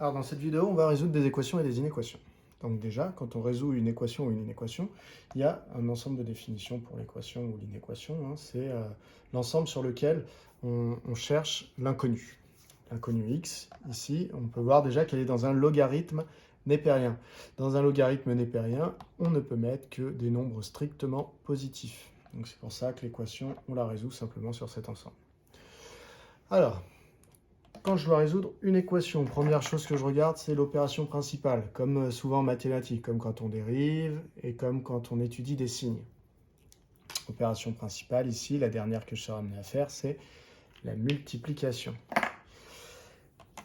Alors dans cette vidéo, on va résoudre des équations et des inéquations. Donc déjà, quand on résout une équation ou une inéquation, il y a un ensemble de définitions pour l'équation ou l'inéquation. C'est l'ensemble sur lequel on cherche l'inconnu. L'inconnu x, ici, on peut voir déjà qu'elle est dans un logarithme népérien. Dans un logarithme népérien, on ne peut mettre que des nombres strictement positifs. Donc c'est pour ça que l'équation, on la résout simplement sur cet ensemble. Alors, quand je dois résoudre une équation, première chose que je regarde, c'est l'opération principale, comme souvent en mathématiques, comme quand on dérive et comme quand on étudie des signes. Opération principale, ici, la dernière que je serai amené à faire, c'est la multiplication.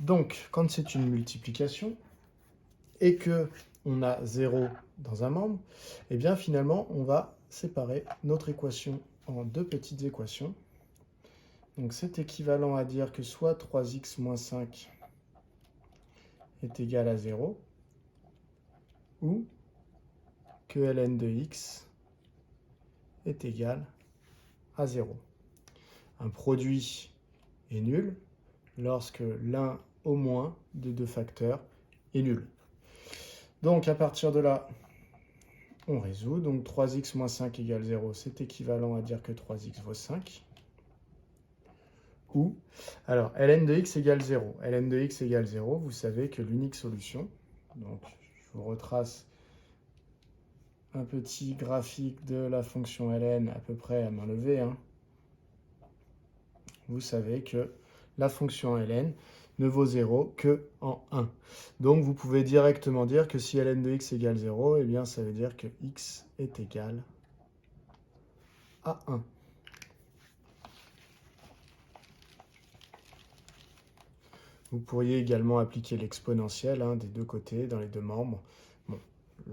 Donc, quand c'est une multiplication et que on a 0 dans un membre, eh bien finalement, on va séparer notre équation en deux petites équations. Donc c'est équivalent à dire que soit 3x moins 5 est égal à 0, ou que ln de x est égal à 0. Un produit est nul lorsque l'un au moins des deux facteurs est nul. Donc à partir de là, on résout. Donc 3x moins 5 égale 0, c'est équivalent à dire que 3x vaut 5. Ou, alors, ln de x égale 0. ln de x égale 0, vous savez que l'unique solution, donc je vous retrace un petit graphique de la fonction ln à peu près à main levée. Vous savez que la fonction ln ne vaut 0 que en 1. Donc vous pouvez directement dire que si ln de x égale 0, eh bien ça veut dire que x est égal à 1. Vous pourriez également appliquer l'exponentielle des deux côtés, dans les deux membres. Bon,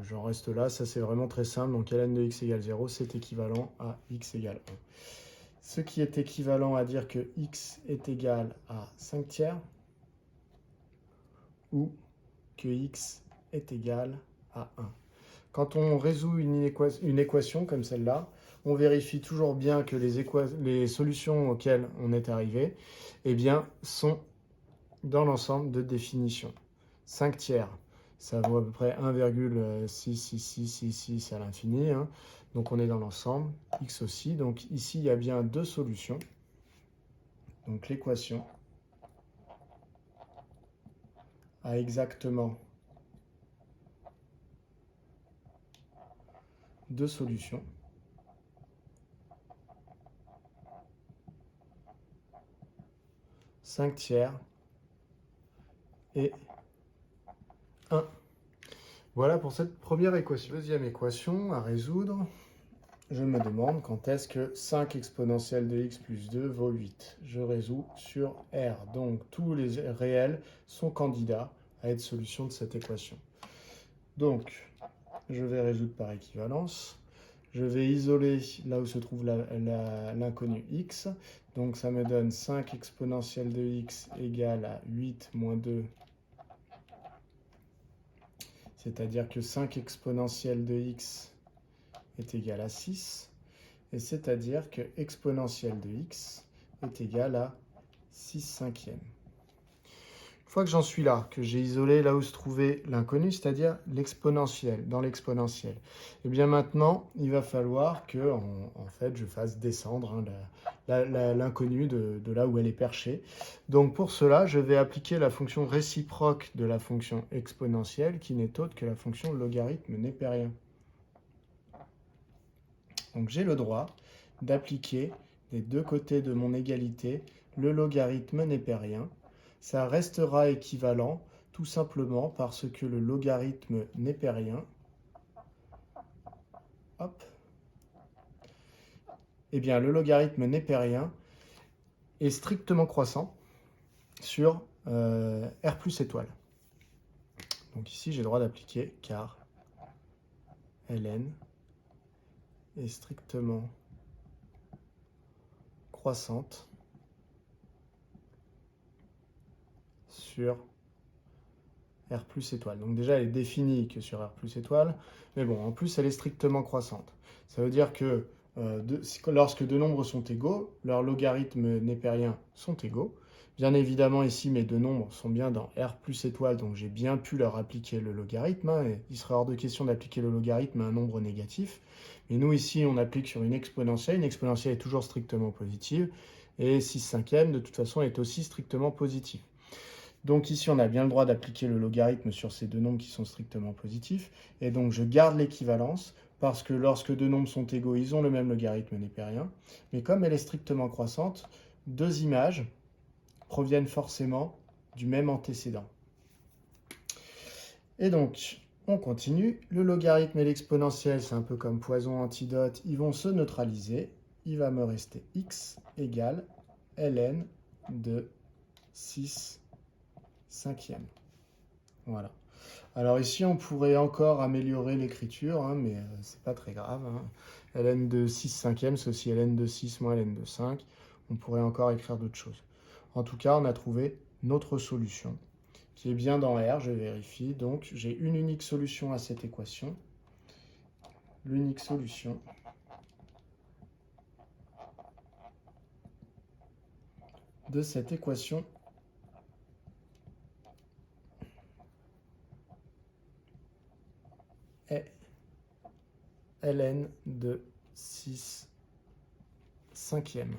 j'en reste là, ça c'est vraiment très simple. Donc ln de x égale 0, c'est équivalent à x égale 1. Ce qui est équivalent à dire que x est égal à 5 tiers, ou que x est égal à 1. Quand on résout une équation comme celle-là, on vérifie toujours bien que les solutions auxquelles on est arrivé eh bien, sont dans l'ensemble de définition. 5 tiers, ça vaut à peu près 1,66666 à l'infini. Donc on est dans l'ensemble, x aussi. Donc ici, il y a bien deux solutions. Donc l'équation a exactement deux solutions. « 5 tiers et 1. Voilà pour cette première équation. Deuxième équation à résoudre. Je me demande quand est-ce que 5 exponentielle de x plus 2 vaut 8. Je résous sur R. Donc tous les réels sont candidats à être solution de cette équation. Donc je vais résoudre par équivalence. Je vais isoler là où se trouve l'inconnu x. Donc ça me donne 5 exponentielle de x égale à 8 moins 2. C'est-à-dire que 5 exponentielle de x est égal à 6. Et c'est-à-dire que exponentielle de x est égal à 6 cinquièmes. Une fois que j'en suis là, que j'ai isolé là où se trouvait l'inconnu, c'est-à-dire l'exponentielle, dans l'exponentielle, et bien maintenant, il va falloir que en fait, je fasse descendre l'inconnu de là où elle est perchée. Donc pour cela, je vais appliquer la fonction réciproque de la fonction exponentielle, qui n'est autre que la fonction logarithme népérien. Donc j'ai le droit d'appliquer des deux côtés de mon égalité le logarithme népérien. Ça restera équivalent tout simplement parce que le logarithme népérien, eh bien le logarithme népérien est strictement croissant sur R plus étoile. Donc ici j'ai le droit d'appliquer car ln est strictement croissante sur R plus étoile. Donc déjà, elle est définie que sur R plus étoile, mais bon, en plus, elle est strictement croissante. Ça veut dire que lorsque deux nombres sont égaux, leurs logarithmes népériens sont égaux, Bien évidemment, ici, mes deux nombres sont bien dans R plus étoile, donc j'ai bien pu leur appliquer le logarithme, hein, et il serait hors de question d'appliquer le logarithme à un nombre négatif. Mais nous, ici, on applique sur une exponentielle. Une exponentielle est toujours strictement positive, et 6 cinquièmes, de toute façon, est aussi strictement positif. Donc ici, on a bien le droit d'appliquer le logarithme sur ces deux nombres qui sont strictement positifs, et donc je garde l'équivalence, parce que lorsque deux nombres sont égaux, ils ont le même logarithme népérien, mais comme elle est strictement croissante, deux images proviennent forcément du même antécédent. Et donc, on continue. Le logarithme et l'exponentielle, c'est un peu comme poison antidote, ils vont se neutraliser. Il va me rester x égale ln de 6 cinquièmes. Voilà. Alors ici, on pourrait encore améliorer l'écriture, hein, mais c'est pas très grave. Hein. ln de 6 cinquièmes, c'est aussi ln de 6 moins ln de 5. On pourrait encore écrire d'autres choses. En tout cas, on a trouvé notre solution, qui est bien dans R, je vérifie. Donc, j'ai une unique solution à cette équation. L'unique solution de cette équation est ln de 6 cinquièmes.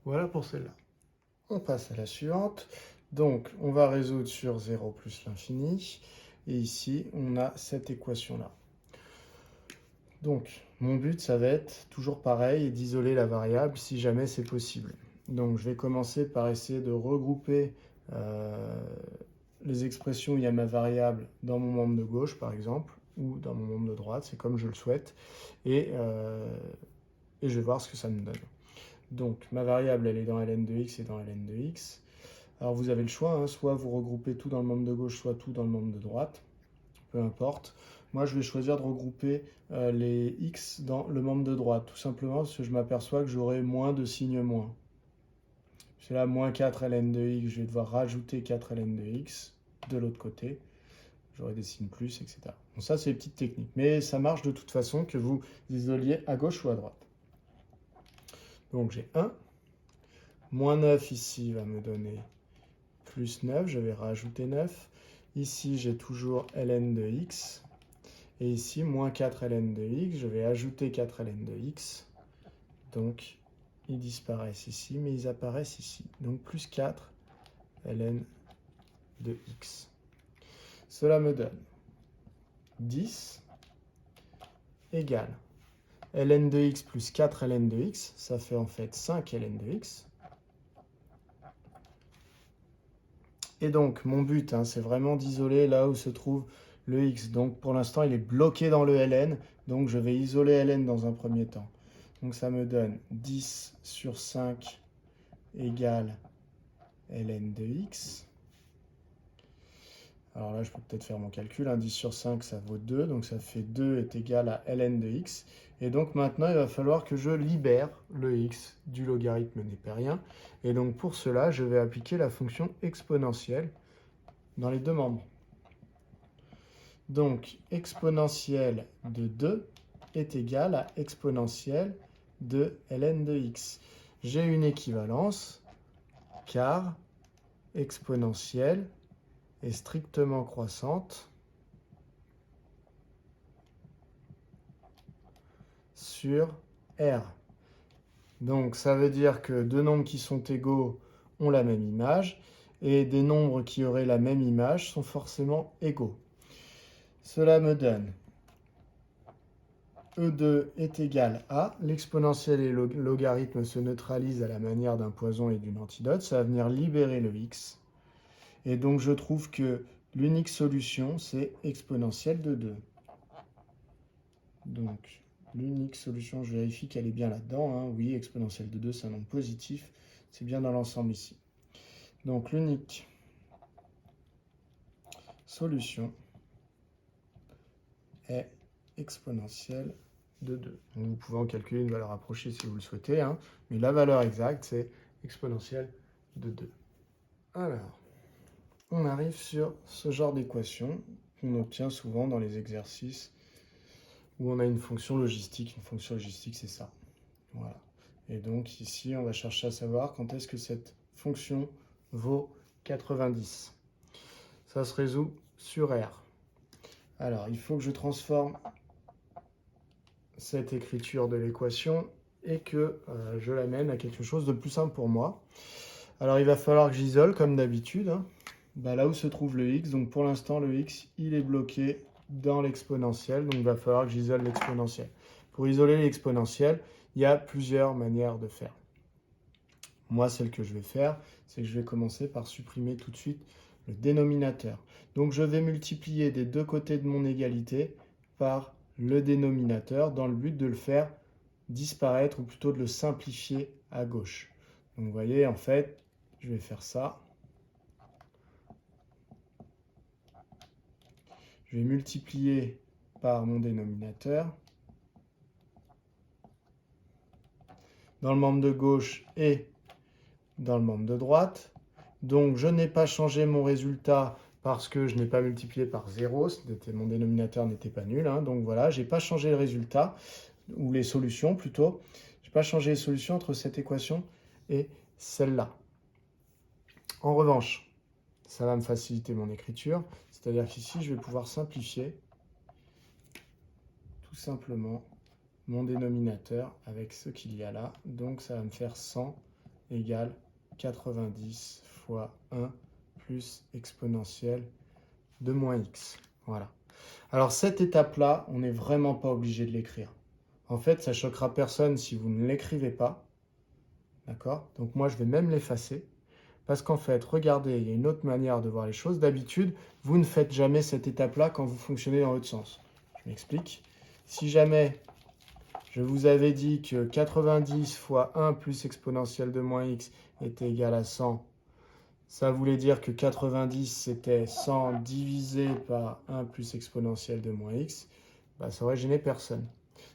Voilà pour celle-là. On passe à la suivante. Donc, on va résoudre sur 0 plus l'infini. Et ici, on a cette équation-là. Donc, mon but, ça va être toujours pareil, d'isoler la variable si jamais c'est possible. Donc, je vais commencer par essayer de regrouper les expressions où il y a ma variable dans mon membre de gauche, par exemple, ou dans mon membre de droite, c'est comme je le souhaite. Et je vais voir ce que ça me donne. Donc, ma variable, elle est dans ln de x et dans ln de x. Alors, vous avez le choix, hein, soit vous regroupez tout dans le membre de gauche, soit tout dans le membre de droite. Peu importe. Moi, je vais choisir de regrouper les x dans le membre de droite, tout simplement parce que je m'aperçois que j'aurai moins de signes moins. C'est là, moins 4 ln de x, je vais devoir rajouter 4 ln de x de l'autre côté. J'aurai des signes plus, etc. Donc ça, c'est les petites techniques. Mais ça marche de toute façon que vous isoliez à gauche ou à droite. Donc j'ai 1. Moins 9 ici va me donner plus 9. Je vais rajouter 9. Ici, j'ai toujours ln de x. Et ici, moins 4 ln de x. Je vais ajouter 4 ln de x. Donc, ils disparaissent ici, mais ils apparaissent ici. Donc, plus 4 ln de x. Cela me donne 10 égale ln de x plus 4 ln de x. Ça fait en fait 5 ln de x. Et donc, mon but, hein, c'est vraiment d'isoler là où se trouve le x. Donc, pour l'instant, il est bloqué dans le ln. Donc, je vais isoler ln dans un premier temps. Donc, ça me donne 10 sur 5 égale ln de x. Alors là, je peux peut-être faire mon calcul. 10 sur 5, ça vaut 2. Donc, ça fait 2 est égal à ln de x. Et donc, maintenant, il va falloir que je libère le x du logarithme népérien. Et donc, pour cela, je vais appliquer la fonction exponentielle dans les deux membres. Donc, exponentielle de 2 est égal à exponentielle de ln de x. J'ai une équivalence, car exponentielle est strictement croissante sur R. Donc, ça veut dire que deux nombres qui sont égaux ont la même image, et des nombres qui auraient la même image sont forcément égaux. Cela me donne E2 est égal à, l'exponentielle et le logarithme se neutralisent à la manière d'un poison et d'une antidote, ça va venir libérer le x. Et donc je trouve que l'unique solution, c'est exponentielle de 2. Donc l'unique solution, je vérifie qu'elle est bien là-dedans. Hein. Oui, exponentielle de 2, c'est un nombre positif. C'est bien dans l'ensemble ici. Donc l'unique solution est exponentielle de 2. Donc, vous pouvez en calculer une valeur approchée si vous le souhaitez, hein, mais la valeur exacte, c'est exponentielle de 2. Alors, on arrive sur ce genre d'équation qu'on obtient souvent dans les exercices où on a une fonction logistique. Une fonction logistique, c'est ça. Voilà. Et donc ici, on va chercher à savoir quand est-ce que cette fonction vaut 90. Ça se résout sur R. Alors, il faut que je transforme cette écriture de l'équation et que je l'amène à quelque chose de plus simple pour moi. Alors, il va falloir que j'isole, comme d'habitude, hein, là où se trouve le x. Donc, pour l'instant, le x, il est bloqué dans l'exponentielle. Donc, il va falloir que j'isole l'exponentielle. Pour isoler l'exponentielle, il y a plusieurs manières de faire. Moi, celle que je vais faire, c'est que je vais commencer par supprimer tout de suite le dénominateur. Donc, je vais multiplier des deux côtés de mon égalité par le dénominateur dans le but de le faire disparaître ou plutôt de le simplifier à gauche. Donc, vous voyez, en fait, je vais faire ça. Je vais multiplier par mon dénominateur dans le membre de gauche et dans le membre de droite. Donc, je n'ai pas changé mon résultat parce que je n'ai pas multiplié par 0. Mon dénominateur n'était pas nul. Hein. Donc, voilà, je n'ai pas changé le résultat, ou les solutions plutôt. Je n'ai pas changé les solutions entre cette équation et celle-là. En revanche, ça va me faciliter mon écriture. C'est-à-dire qu'ici, je vais pouvoir simplifier tout simplement mon dénominateur avec ce qu'il y a là. Donc, ça va me faire 100 égale 90 fois 1 plus exponentielle de moins x. Voilà. Alors, cette étape-là, on n'est vraiment pas obligé de l'écrire. En fait, ça choquera personne si vous ne l'écrivez pas. D'accord? Donc, moi, je vais même l'effacer. Parce qu'en fait, regardez, il y a une autre manière de voir les choses. D'habitude, vous ne faites jamais cette étape-là quand vous fonctionnez dans l'autre sens. Je m'explique. Si jamais je vous avais dit que 90 fois 1 plus exponentielle de moins x était égal à 100, ça voulait dire que 90, c'était 100 divisé par 1 plus exponentielle de moins x, ça aurait gêné personne.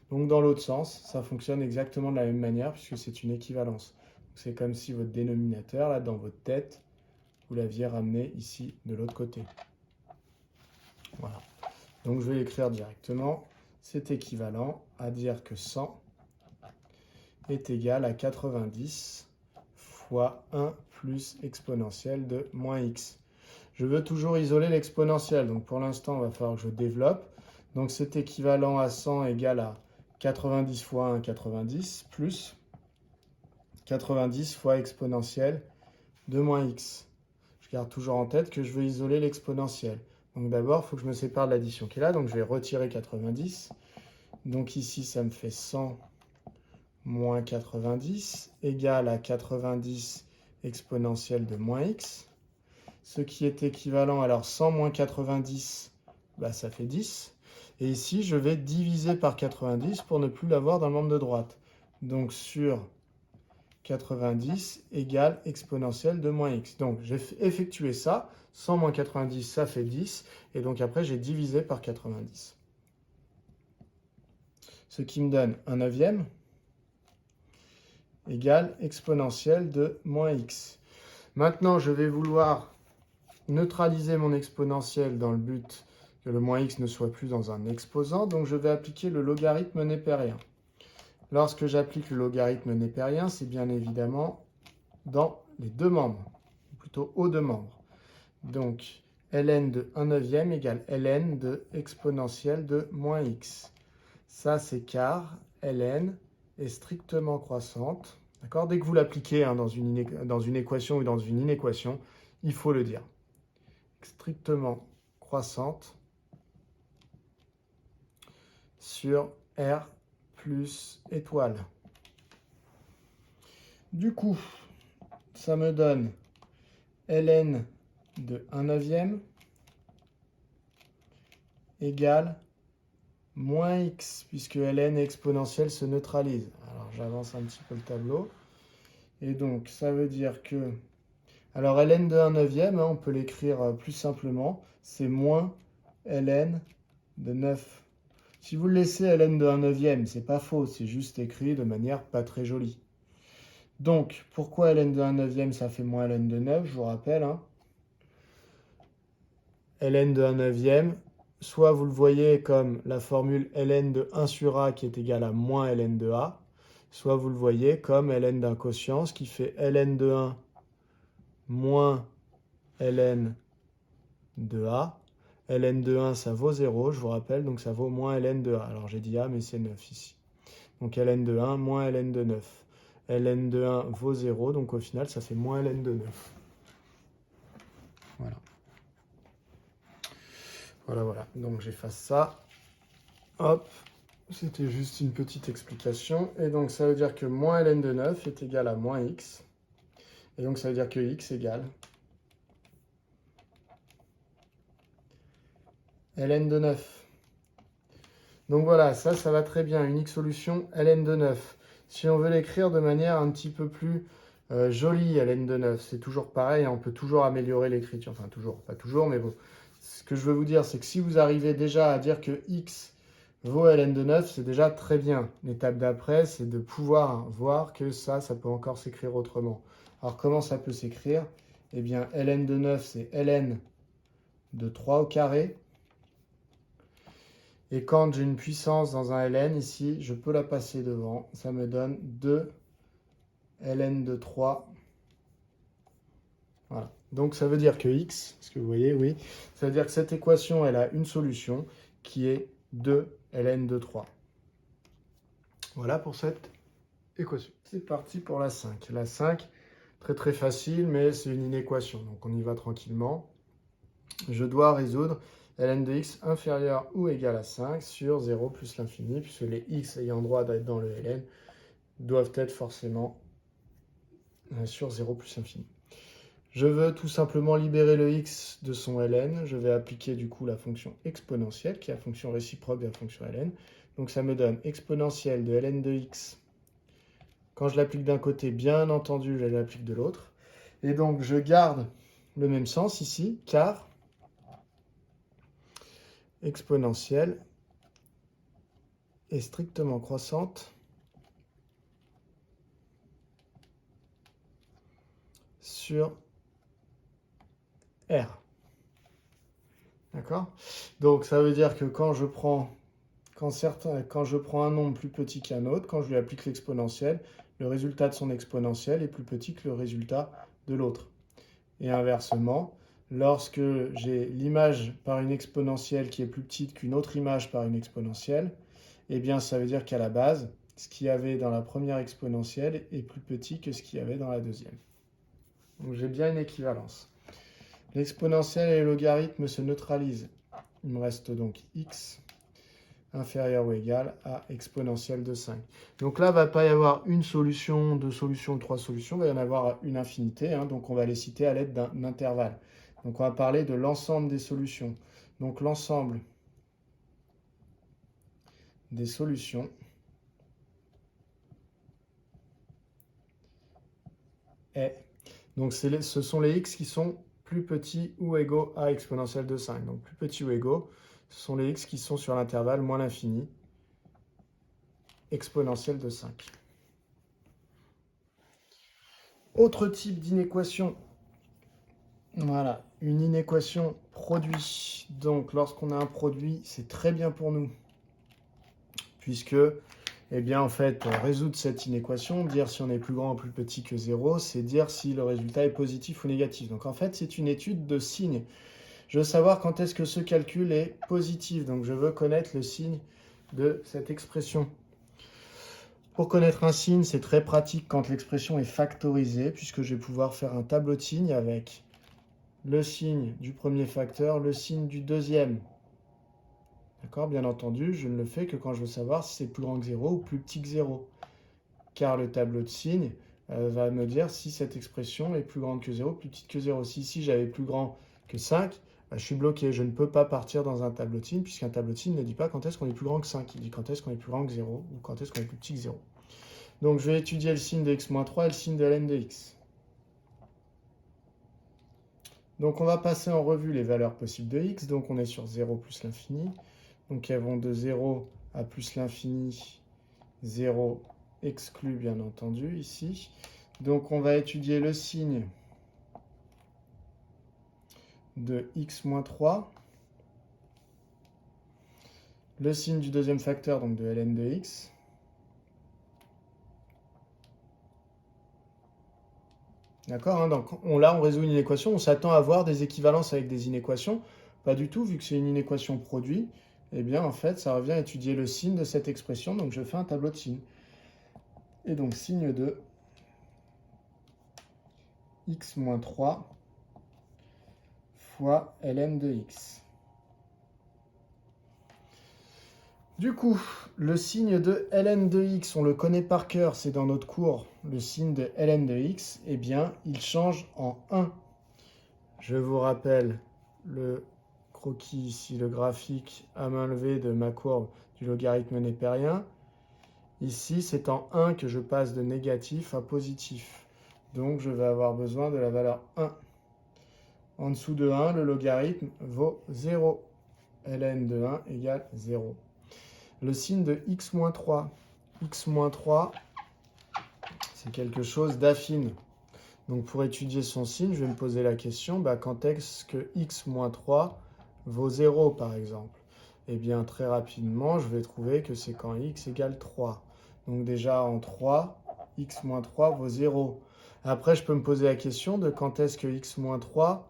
Donc dans l'autre sens, ça fonctionne exactement de la même manière puisque c'est une équivalence. C'est comme si votre dénominateur, là, dans votre tête, vous l'aviez ramené ici de l'autre côté. Voilà. Donc je vais écrire directement. C'est équivalent à dire que 100 est égal à 90 fois 1 plus exponentielle de moins x. Je veux toujours isoler l'exponentielle, donc pour l'instant, il va falloir que je développe. Donc c'est équivalent à 100 égal à 90 fois 1, 90, plus 90 fois exponentielle de moins x. Je garde toujours en tête que je veux isoler l'exponentielle. Donc d'abord, il faut que je me sépare de l'addition qui est là, donc je vais retirer 90. Donc ici, ça me fait 100 moins 90 égale à 90 exponentielle de moins x. Ce qui est équivalent, alors 100 moins 90, ça fait 10. Et ici, je vais diviser par 90 pour ne plus l'avoir dans le membre de droite. Donc sur 90 égale exponentielle de moins x. Donc j'ai effectué ça. 100 moins 90, ça fait 10. Et donc après, j'ai divisé par 90. Ce qui me donne un neuvième égale exponentielle de moins x. Maintenant, je vais vouloir neutraliser mon exponentielle dans le but que le moins x ne soit plus dans un exposant. Donc je vais appliquer le logarithme népérien. Lorsque j'applique le logarithme népérien, c'est bien évidemment dans les deux membres, ou plutôt aux deux membres. Donc, ln de 1 neuvième égale ln de exponentielle de moins x. Ça, c'est car ln est strictement croissante. D'accord? Dès que vous l'appliquez dans une équation ou dans une inéquation, il faut le dire. Strictement croissante sur R plus étoile. Du coup, ça me donne ln de 1 neuvième égale moins x, puisque ln exponentielle se neutralise. Alors, j'avance un petit peu le tableau. Et donc, ça veut dire que... Alors, ln de 1 neuvième, on peut l'écrire plus simplement. C'est moins ln de 9. Si vous le laissez ln de 1 neuvième, c'est pas faux, c'est juste écrit de manière pas très jolie. Donc, pourquoi ln de 1 neuvième, ça fait moins ln de 9, je vous rappelle. Ln de 1 neuvième, soit vous le voyez comme la formule ln de 1 sur a qui est égale à moins ln de a, soit vous le voyez comme ln d'un quotient, ce qui fait ln de 1 moins ln de a. ln de 1, ça vaut 0, je vous rappelle, donc ça vaut moins ln de a. Alors j'ai dit a, mais c'est 9 ici. Donc ln de 1 moins ln de 9. ln de 1 vaut 0, donc au final, ça fait moins ln de 9. Voilà. Voilà. Donc j'efface ça. Hop. C'était juste une petite explication. Et donc ça veut dire que moins ln de 9 est égal à moins x. Et donc ça veut dire que x égale ln de 9. Donc voilà, ça va très bien. Unique solution, ln de 9. Si on veut l'écrire de manière un petit peu plus jolie, ln de 9, c'est toujours pareil, on peut toujours améliorer l'écriture. Enfin, toujours, pas toujours, mais bon. Ce que je veux vous dire, c'est que si vous arrivez déjà à dire que x vaut ln de 9, c'est déjà très bien. L'étape d'après, c'est de pouvoir voir que ça peut encore s'écrire autrement. Alors, comment ça peut s'écrire? Eh bien, ln de 9, c'est ln de 3 au carré. Et quand j'ai une puissance dans un ln, ici, je peux la passer devant. Ça me donne 2 ln de 3. Voilà. Donc, ça veut dire que x, est-ce que vous voyez? Oui. Ça veut dire que cette équation, elle a une solution qui est 2 ln de 3. Voilà pour cette équation. C'est parti pour la 5. La 5, très très facile, mais c'est une inéquation. Donc, on y va tranquillement. Je dois résoudre ln de x inférieur ou égal à 5 sur 0 plus l'infini, puisque les x ayant droit d'être dans le ln doivent être forcément sur 0 plus l'infini. Je veux tout simplement libérer le x de son ln. Je vais appliquer du coup la fonction exponentielle, qui est la fonction réciproque de la fonction ln. Donc ça me donne exponentielle de ln de x. Quand je l'applique d'un côté, bien entendu, je l'applique de l'autre. Et donc je garde le même sens ici, car exponentielle est strictement croissante sur R. D'accord? Donc ça veut dire que quand je prends un nombre plus petit qu'un autre, quand je lui applique l'exponentielle, le résultat de son exponentielle est plus petit que le résultat de l'autre. Et inversement, lorsque j'ai l'image par une exponentielle qui est plus petite qu'une autre image par une exponentielle, eh bien ça veut dire qu'à la base, ce qu'il y avait dans la première exponentielle est plus petit que ce qu'il y avait dans la deuxième. Donc j'ai bien une équivalence. L'exponentielle et le logarithme se neutralisent. Il me reste donc x inférieur ou égal à exponentielle de 5. Donc là, il ne va pas y avoir une solution, deux solutions, trois solutions, il va y en avoir une infinité, donc on va les citer à l'aide d'un intervalle. Donc on va parler de l'ensemble des solutions. Donc l'ensemble des solutions est... Donc ce sont les x qui sont plus petits ou égaux à exponentielle de 5. Donc plus petits ou égaux, ce sont les x qui sont sur l'intervalle moins l'infini, exponentielle de 5. Autre type d'inéquation. Voilà, une inéquation produit. Donc lorsqu'on a un produit, c'est très bien pour nous, puisque, eh bien, en fait, résoudre cette inéquation, dire si on est plus grand ou plus petit que 0, c'est dire si le résultat est positif ou négatif. Donc en fait, c'est une étude de signes. Je veux savoir quand est-ce que ce calcul est positif. Donc je veux connaître le signe de cette expression. Pour connaître un signe, c'est très pratique quand l'expression est factorisée, puisque je vais pouvoir faire un tableau de signes avec le signe du premier facteur, le signe du deuxième. D'accord? Bien entendu, je ne le fais que quand je veux savoir si c'est plus grand que 0 ou plus petit que 0. Car le tableau de signes va me dire si cette expression est plus grande que 0, plus petite que 0. Si ici j'avais plus grand que 5, je suis bloqué. Je ne peux pas partir dans un tableau de signes, puisqu'un tableau de signes ne dit pas quand est-ce qu'on est plus grand que 5. Il dit quand est-ce qu'on est plus grand que 0 ou quand est-ce qu'on est plus petit que 0. Donc je vais étudier le signe de x-3 et le signe de ln de x. Donc on va passer en revue les valeurs possibles de x. Donc on est sur 0 plus l'infini. Donc elles vont de 0 à plus l'infini, 0 exclu bien entendu ici. Donc on va étudier le signe de x-3, le signe du deuxième facteur, donc de ln de x, D'accord, hein, donc là, on résout une inéquation, on s'attend à avoir des équivalences avec des inéquations. Pas du tout, vu que c'est une inéquation produit, eh bien, en fait, ça revient à étudier le signe de cette expression. Donc, je fais un tableau de signes. Et donc, signe de x moins 3 fois ln de x. Du coup, le signe de ln de x, on le connaît par cœur, c'est dans notre cours, le signe de ln de x, eh bien, il change en 1. Je vous rappelle le croquis ici, le graphique à main levée de ma courbe du logarithme népérien. Ici, c'est en 1 que je passe de négatif à positif. Donc, je vais avoir besoin de la valeur 1. En dessous de 1, le logarithme vaut 0. ln de 1 égale 0. Le signe de x-3. x-3, c'est quelque chose d'affine. Donc pour étudier son signe, je vais me poser la question, quand est-ce que x-3 vaut 0 par exemple? Eh bien très rapidement, je vais trouver que c'est quand x égale 3. Donc déjà en 3, x-3 vaut 0. Après, je peux me poser la question de quand est-ce que x-3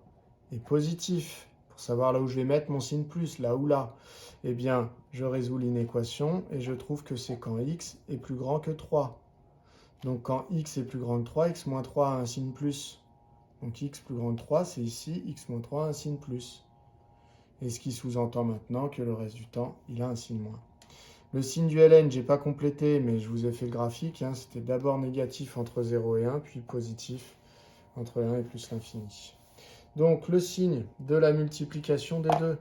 est positif, pour savoir là où je vais mettre mon signe plus, là ou là. Eh bien, je résous l'inéquation et je trouve que c'est quand x est plus grand que 3. Donc quand x est plus grand que 3, x-3 a un signe plus. Donc x plus grand que 3, c'est ici, x-3 a un signe plus. Et ce qui sous-entend maintenant que le reste du temps, il a un signe moins. Le signe du ln, je n'ai pas complété, mais je vous ai fait le graphique. C'était d'abord négatif entre 0 et 1, puis positif entre 1 et plus l'infini. Donc le signe de la multiplication des deux.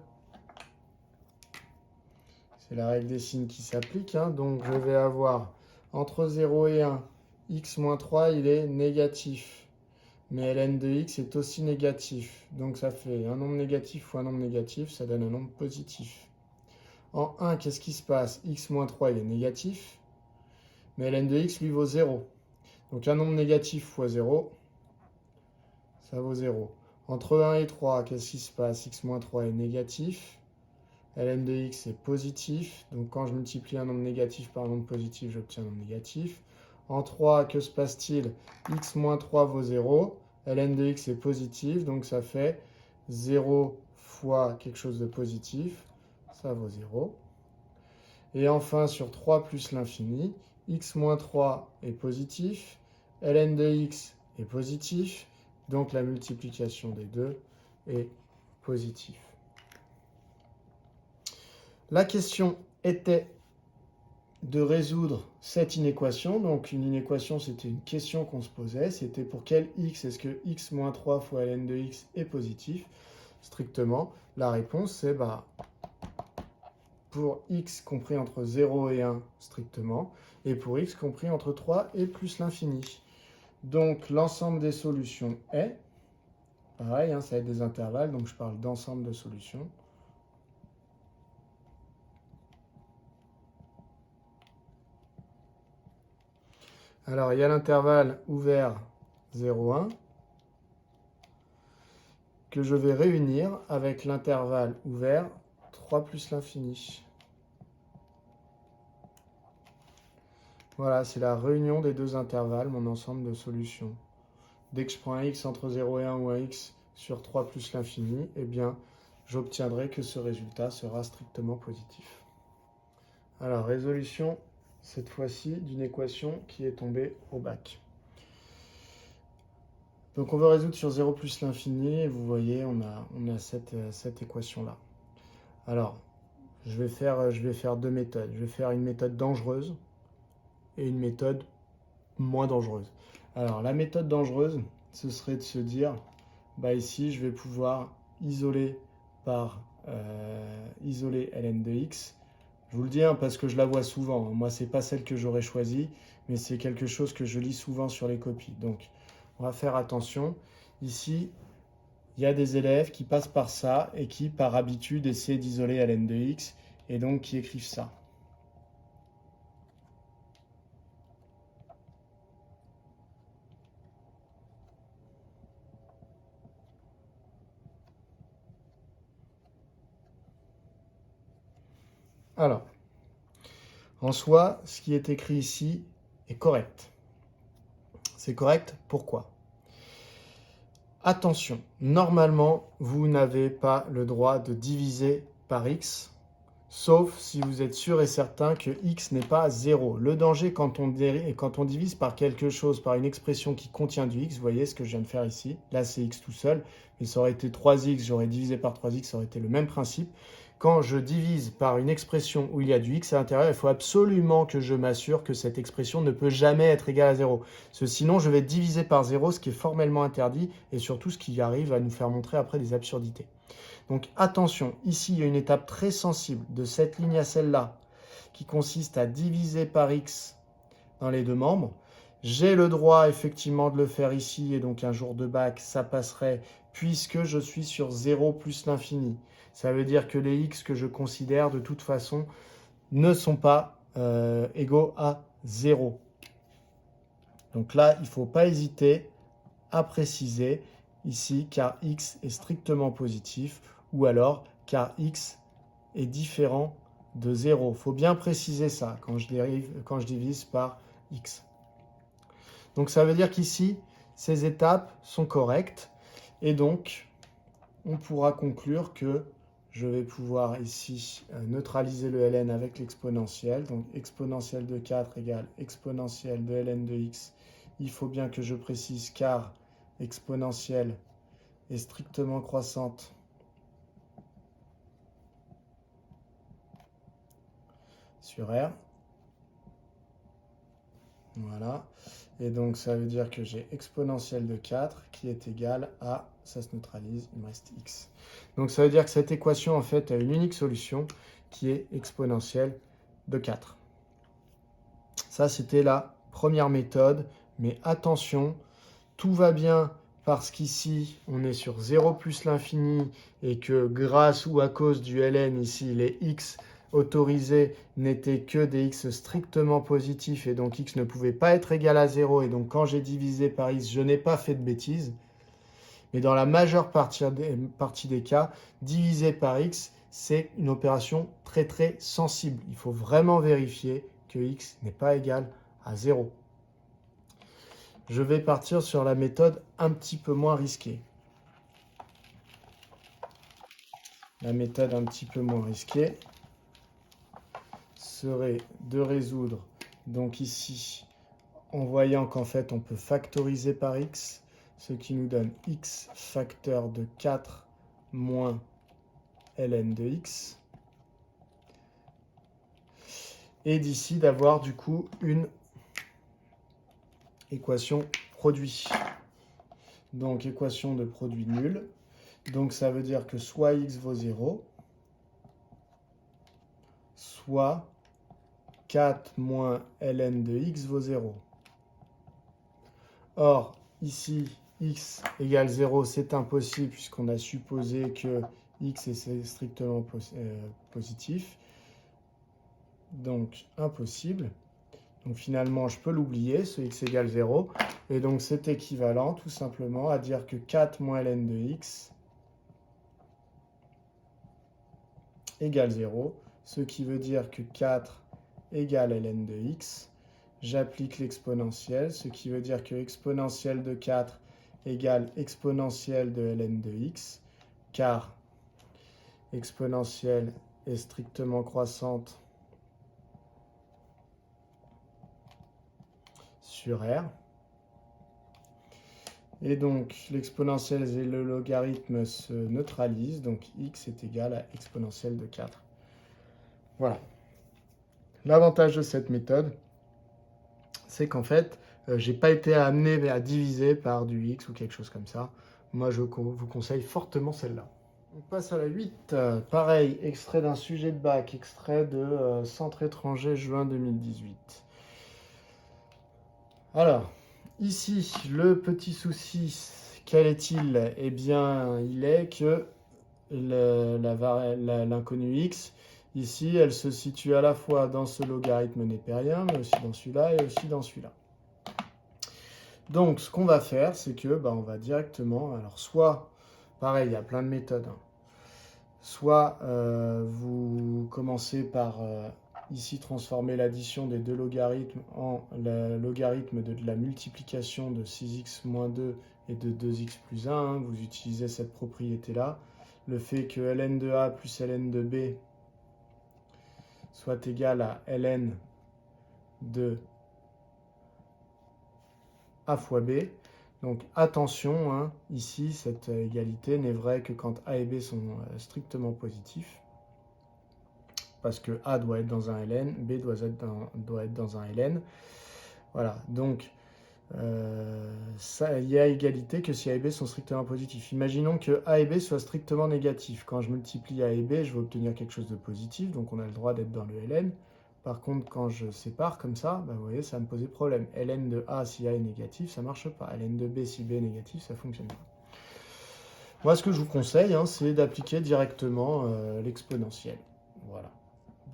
C'est la règle des signes qui s'applique. Donc je vais avoir entre 0 et 1, x-3, il est négatif. Mais ln de x est aussi négatif. Donc ça fait un nombre négatif fois un nombre négatif, ça donne un nombre positif. En 1, qu'est-ce qui se passe? x-3, il est négatif. Mais ln de x, lui, vaut 0. Donc un nombre négatif fois 0, ça vaut 0. Entre 1 et 3, qu'est-ce qui se passe? x-3 est négatif. ln de x est positif. Donc quand je multiplie un nombre négatif par un nombre positif, j'obtiens un nombre négatif. En 3, que se passe-t-il? x-3 vaut 0. ln de x est positif, donc ça fait 0 fois quelque chose de positif. Ça vaut 0. Et enfin, sur 3 plus l'infini, x-3 est positif. ln de x est positif. Donc la multiplication des deux est positive. La question était de résoudre cette inéquation. Donc une inéquation, c'était une question qu'on se posait. C'était pour quel x est-ce que x-3 fois ln de x est positif? Strictement, la réponse c'est pour x compris entre 0 et 1 strictement, et pour x compris entre 3 et plus l'infini. Donc l'ensemble des solutions est, pareil, ça va être des intervalles, donc je parle d'ensemble de solutions. Alors, il y a l'intervalle ouvert 0, 1 que je vais réunir avec l'intervalle ouvert 3 plus l'infini. Voilà, c'est la réunion des deux intervalles, mon ensemble de solutions. Dès que je prends un x entre 0 et 1 ou un x sur 3 plus l'infini, eh bien, j'obtiendrai que ce résultat sera strictement positif. Alors, résolution, cette fois-ci, d'une équation qui est tombée au bac. Donc on veut résoudre sur 0 plus l'infini, et vous voyez, on a cette équation-là. Alors, je vais faire deux méthodes. Je vais faire une méthode dangereuse et une méthode moins dangereuse. Alors, la méthode dangereuse, ce serait de se dire, ici, je vais pouvoir isoler ln de x. Je vous le dis parce que je la vois souvent. Moi, ce n'est pas celle que j'aurais choisie, mais c'est quelque chose que je lis souvent sur les copies. Donc, on va faire attention. Ici, il y a des élèves qui passent par ça et qui, par habitude, essaient d'isoler ln de x et donc qui écrivent ça. Alors, en soi, ce qui est écrit ici est correct. C'est correct, pourquoi? Attention, normalement, vous n'avez pas le droit de diviser par x, sauf si vous êtes sûr et certain que x n'est pas 0. Le danger quand on divise par quelque chose, par une expression qui contient du x, vous voyez ce que je viens de faire ici, là c'est x tout seul, mais ça aurait été 3x, j'aurais divisé par 3x, ça aurait été le même principe. Quand je divise par une expression où il y a du x à l'intérieur, il faut absolument que je m'assure que cette expression ne peut jamais être égale à 0. Parce que sinon, je vais diviser par 0, ce qui est formellement interdit, et surtout ce qui arrive à nous faire montrer après des absurdités. Donc attention, ici, il y a une étape très sensible de cette ligne à celle-là, qui consiste à diviser par x dans les deux membres. J'ai le droit effectivement de le faire ici, et donc un jour de bac, ça passerait, puisque je suis sur 0 plus l'infini. Ça veut dire que les x que je considère de toute façon ne sont pas égaux à 0. Donc là, il ne faut pas hésiter à préciser ici car x est strictement positif ou alors car x est différent de 0. Il faut bien préciser ça quand je divise par x. Donc ça veut dire qu'ici, ces étapes sont correctes et donc on pourra conclure que je vais pouvoir ici neutraliser le ln avec l'exponentielle. Donc exponentielle de 4 égale exponentielle de ln de x. Il faut bien que je précise car exponentielle est strictement croissante sur R. Voilà. Et donc ça veut dire que j'ai exponentielle de 4 qui est égale à, ça se neutralise, il me reste x. Donc ça veut dire que cette équation en fait a une unique solution qui est exponentielle de 4. Ça c'était la première méthode, mais attention, tout va bien parce qu'ici on est sur 0 plus l'infini et que grâce ou à cause du ln ici les x autorisés n'étaient que des x strictement positifs et donc x ne pouvait pas être égal à 0 et donc quand j'ai divisé par x, je n'ai pas fait de bêtises. Mais dans la majeure partie des cas, diviser par x, c'est une opération très très sensible. Il faut vraiment vérifier que x n'est pas égal à 0. Je vais partir sur la méthode un petit peu moins risquée. La méthode un petit peu moins risquée serait de résoudre, donc ici, en voyant qu'en fait on peut factoriser par x, ce qui nous donne x facteur de 4 moins ln de x. Et d'ici d'avoir du coup une équation produit. Donc équation de produit nul. Donc ça veut dire que soit x vaut 0, soit 4 moins ln de x vaut 0. Or, ici, x égale 0, c'est impossible puisqu'on a supposé que x est strictement positif. Donc, impossible. Donc finalement, je peux l'oublier, ce x égale 0. Et donc, c'est équivalent tout simplement à dire que 4 moins ln de x égale 0, ce qui veut dire que 4 égale ln de x. J'applique l'exponentielle, ce qui veut dire que exponentielle de 4 égale exponentielle de ln de x, car exponentielle est strictement croissante sur R. Et donc l'exponentielle et le logarithme se neutralisent, donc x est égal à exponentielle de 4. Voilà. L'avantage de cette méthode, c'est qu'en fait, j'ai pas été amené à diviser par du x ou quelque chose comme ça. Moi, je vous conseille fortement celle-là. On passe à la 8. Pareil, extrait d'un sujet de bac, extrait de Centre étranger juin 2018. Alors, ici, le petit souci, quel est-il? Eh bien, il est que l'inconnu x, ici, elle se situe à la fois dans ce logarithme népérien, mais aussi dans celui-là et aussi dans celui-là. Donc, ce qu'on va faire, c'est que on va directement, alors soit, pareil, il y a plein de méthodes, hein. Soit vous commencez par ici transformer l'addition des deux logarithmes en le logarithme de la multiplication de 6x moins 2 et de 2x plus 1, hein, vous utilisez cette propriété-là. Le fait que ln de A plus ln de B soit égal à ln de A fois B. Donc attention, hein, ici, cette égalité n'est vraie que quand A et B sont strictement positifs. Parce que A doit être dans un ln, B doit être dans un ln. Voilà, donc il y a égalité que si A et B sont strictement positifs. Imaginons que A et B soient strictement négatifs. Quand je multiplie A et B, je vais obtenir quelque chose de positif, donc on a le droit d'être dans le ln. Par contre, quand je sépare comme ça, vous voyez, ça va me poser problème. ln de A si A est négatif, ça ne marche pas. ln de B si B est négatif, ça ne fonctionne pas. Moi, ce que je vous conseille, hein, c'est d'appliquer directement l'exponentielle. Voilà.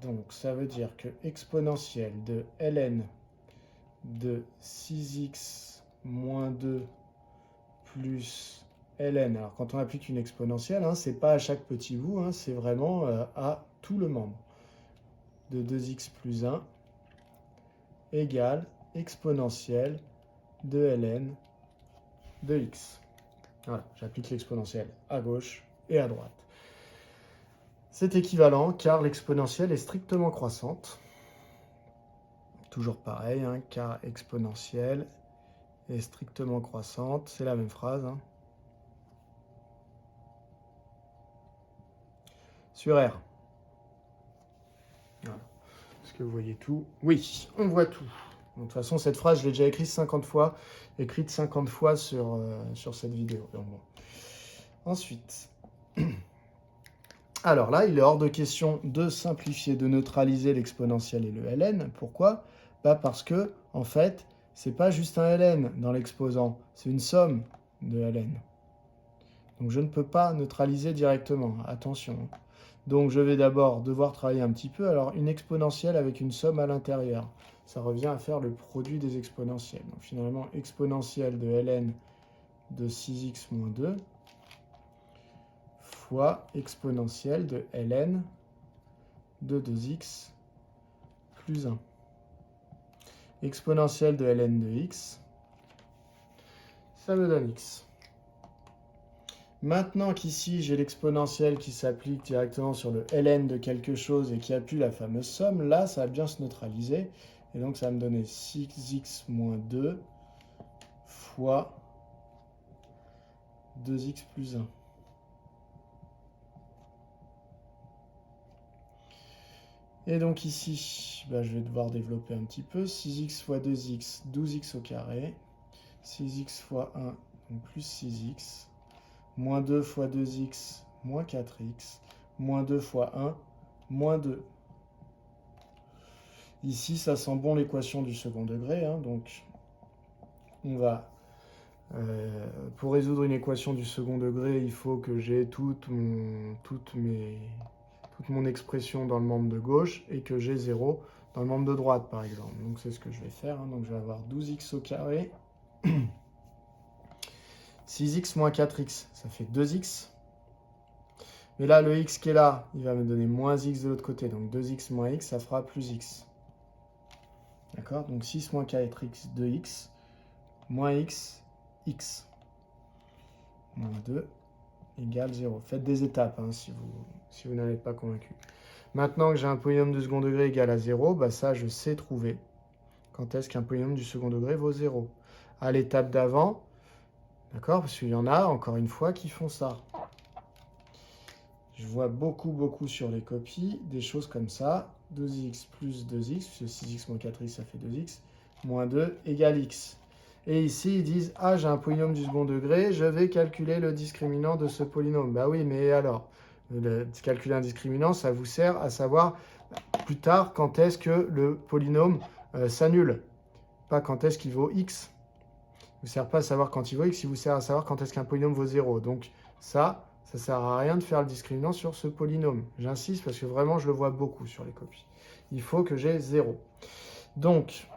Donc, ça veut dire que exponentielle de ln de 6x moins 2 plus ln. Alors, quand on applique une exponentielle, hein, ce n'est pas à chaque petit bout, hein, c'est vraiment à tout le membre. De 2x plus 1 égale exponentielle de ln de x. Voilà, j'applique l'exponentielle à gauche et à droite. C'est équivalent car l'exponentielle est strictement croissante. Toujours pareil, hein, car exponentielle est strictement croissante. C'est la même phrase. Hein. Sur R. Voilà. Est-ce que vous voyez tout? Oui, on voit tout. De toute façon, cette phrase, je l'ai déjà écrite 50 fois sur cette vidéo. Donc, bon. Ensuite, alors là, il est hors de question de simplifier, de neutraliser l'exponentielle et le ln. Pourquoi? Parce que, en fait, c'est pas juste un ln dans l'exposant, c'est une somme de ln. Donc je ne peux pas neutraliser directement, attention. Donc je vais d'abord devoir travailler un petit peu. Alors une exponentielle avec une somme à l'intérieur, ça revient à faire le produit des exponentielles. Donc finalement, exponentielle de ln de 6x moins 2 fois exponentielle de ln de 2x plus 1. Exponentielle de ln de x, ça me donne x. Maintenant qu'ici, j'ai l'exponentielle qui s'applique directement sur le ln de quelque chose et qui appuie la fameuse somme, là, ça va bien se neutraliser. Et donc, ça va me donner 6x moins 2 fois 2x plus 1. Et donc ici, je vais devoir développer un petit peu. 6x fois 2x, 12x au carré. 6x fois 1, donc plus 6x. Moins 2 fois 2x, moins 4x. Moins 2 fois 1, moins 2. Ici, ça sent bon l'équation du second degré. Hein, donc, on va... pour résoudre une équation du second degré, il faut que j'ai toute mon expression dans le membre de gauche et que j'ai 0 dans le membre de droite, par exemple. Donc, c'est ce que je vais faire. Hein. Donc, je vais avoir 12x au carré. 6x moins 4x, ça fait 2x. Mais là, le x qui est là, il va me donner moins x de l'autre côté. Donc, 2x moins x, ça fera plus x. D'accord? Donc, 6 moins 4x, 2x. Moins x, x. Moins 2 égale 0. Faites des étapes hein, si vous n'en êtes pas convaincu. Maintenant que j'ai un polynôme de second degré égal à 0, ça, je sais trouver quand est-ce qu'un polynôme du second degré vaut 0. À l'étape d'avant, d'accord? Parce qu'il y en a, encore une fois, qui font ça. Je vois beaucoup sur les copies des choses comme ça. 2x plus 2x, puisque 6x moins 4x, ça fait 2x, moins 2 égale x. Et ici, ils disent, ah, j'ai un polynôme du second degré, je vais calculer le discriminant de ce polynôme. Bah oui, mais alors, calculer un discriminant, ça vous sert à savoir plus tard quand est-ce que le polynôme s'annule. Pas quand est-ce qu'il vaut x. Il ne vous sert pas à savoir quand il vaut x, il vous sert à savoir quand est-ce qu'un polynôme vaut 0. Donc ça ne sert à rien de faire le discriminant sur ce polynôme. J'insiste parce que vraiment, je le vois beaucoup sur les copies. Il faut que j'ai 0. Donc,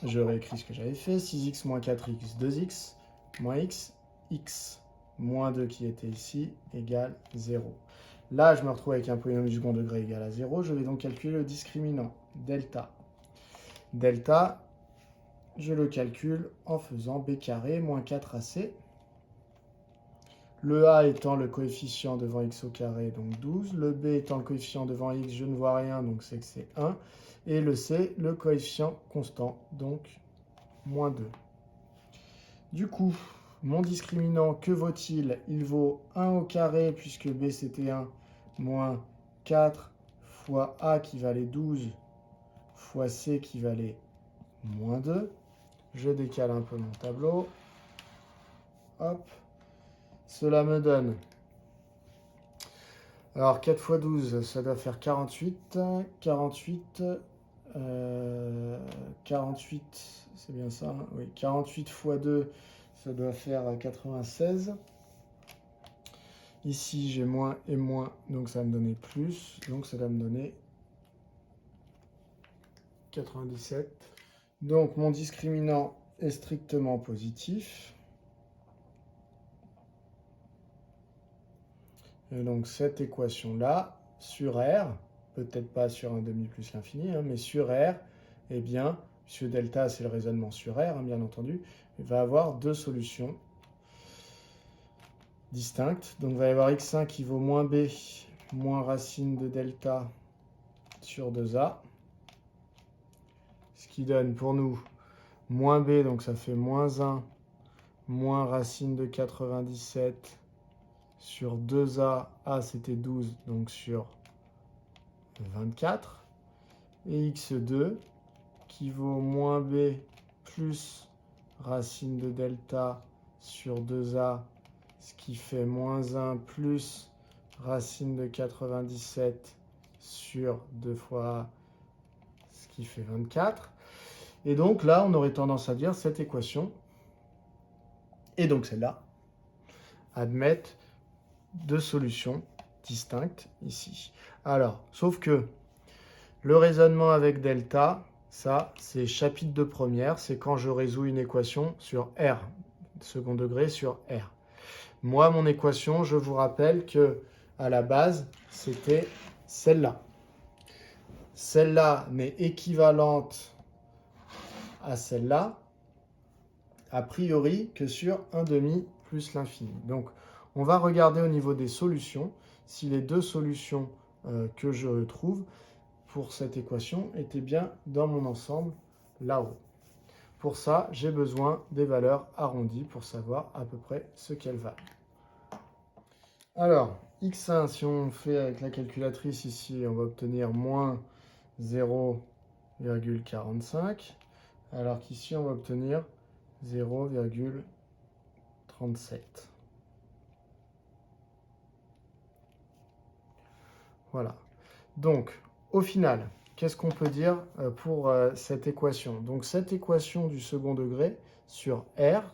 je réécris ce que j'avais fait. 6x moins 4x, 2x, moins x, x, moins 2 qui était ici, égale 0. Là, je me retrouve avec un polynôme du second degré égal à 0. Je vais donc calculer le discriminant, delta. Delta, Je le calcule en faisant b carré moins 4ac. Le a étant le coefficient devant x au carré, donc 12. Le b étant le coefficient devant x, je ne vois rien, donc c'est que c'est 1. Et le c, le coefficient constant, donc moins 2. Du coup, mon discriminant, que vaut-il? Il vaut 1 au carré, puisque b c'était 1, moins 4 fois a qui valait 12, fois c qui valait moins 2. Je décale un peu mon tableau. Hop. Cela me donne... Alors, 4 fois 12, ça doit faire 48. 48, c'est bien ça, hein? Oui, 48 fois 2, ça doit faire 96. Ici, j'ai moins et moins, donc ça va me donner plus. Donc, ça va me donner 97. Donc, mon discriminant est strictement positif. Et donc, cette équation-là, sur R, peut-être pas sur un demi plus l'infini, hein, mais sur R, eh bien, puisque delta, c'est le raisonnement sur R, hein, bien entendu, il va avoir deux solutions distinctes. Donc, il va y avoir x1 qui vaut moins b, moins racine de delta sur 2a. Ce qui donne pour nous moins b, donc ça fait moins 1, moins racine de 97 sur 2a. A, c'était 12, donc sur 24. Et x2 qui vaut moins b plus racine de delta sur 2a, ce qui fait moins 1 plus racine de 97 sur 2 fois a, ce qui fait 24. Et donc là, on aurait tendance à dire cette équation, et donc celle-là, admettent deux solutions distinctes ici. Alors, sauf que le raisonnement avec delta, ça, c'est chapitre de première, c'est quand je résous une équation sur R, second degré sur R. Moi, mon équation, je vous rappelle que à la base, c'était celle-là. Celle-là n'est équivalente à celle-là, a priori, que sur 1 demi plus l'infini. Donc, on va regarder au niveau des solutions, si les deux solutions que je trouve pour cette équation étaient bien dans mon ensemble là-haut. Pour ça, j'ai besoin des valeurs arrondies pour savoir à peu près ce qu'elles valent. Alors, x1, si on fait avec la calculatrice ici, on va obtenir moins 0,45, alors qu'ici, on va obtenir 0,37. Voilà. Donc, au final, qu'est-ce qu'on peut dire pour cette équation? Donc, cette équation du second degré sur R,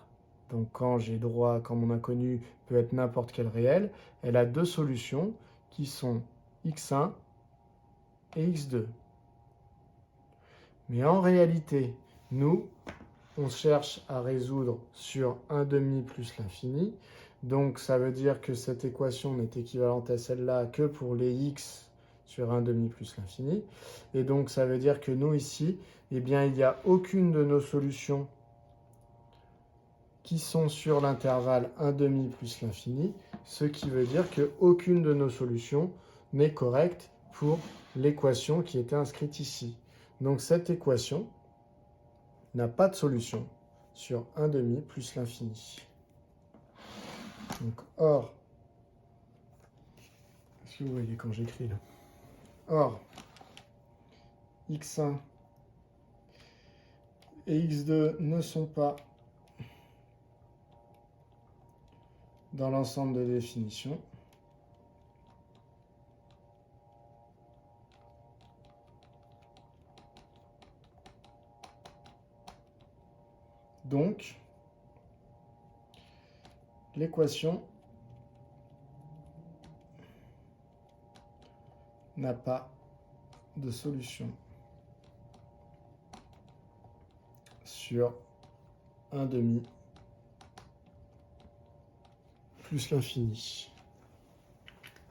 donc quand j'ai droit, quand mon inconnu peut être n'importe quel réel, elle a deux solutions qui sont x1 et x2. Mais en réalité, nous, on cherche à résoudre sur 1 demi plus l'infini. Donc, ça veut dire que cette équation n'est équivalente à celle-là que pour les x sur 1 demi plus l'infini. Et donc, ça veut dire que nous, ici, eh bien, il n'y a aucune de nos solutions qui sont sur l'intervalle 1 demi plus l'infini, ce qui veut dire qu'aucune de nos solutions n'est correcte pour l'équation qui était inscrite ici. Donc, cette équation n'a pas de solution sur 1 demi plus l'infini. Donc, or, est-ce que vous voyez quand j'écris là? Or, x1 et x2 ne sont pas dans l'ensemble de définitions. Donc, l'équation n'a pas de solution sur 1 demi plus l'infini.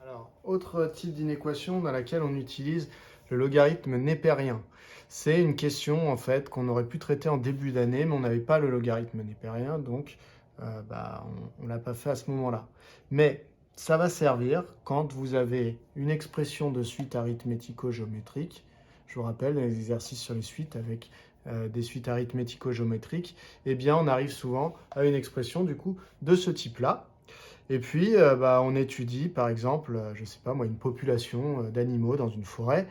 Alors, autre type d'inéquation dans laquelle on utilise Le logarithme népérien. C'est une question en fait qu'on aurait pu traiter en début d'année, mais on n'avait pas le logarithme népérien, donc on ne l'a pas fait à ce moment-là. Mais ça va servir quand vous avez une expression de suite arithmético-géométrique. Je vous rappelle, les exercices sur les suites avec des suites arithmético-géométriques, eh bien on arrive souvent à une expression du coup de ce type-là. Et puis, on étudie, par exemple, je ne sais pas moi, une population d'animaux dans une forêt.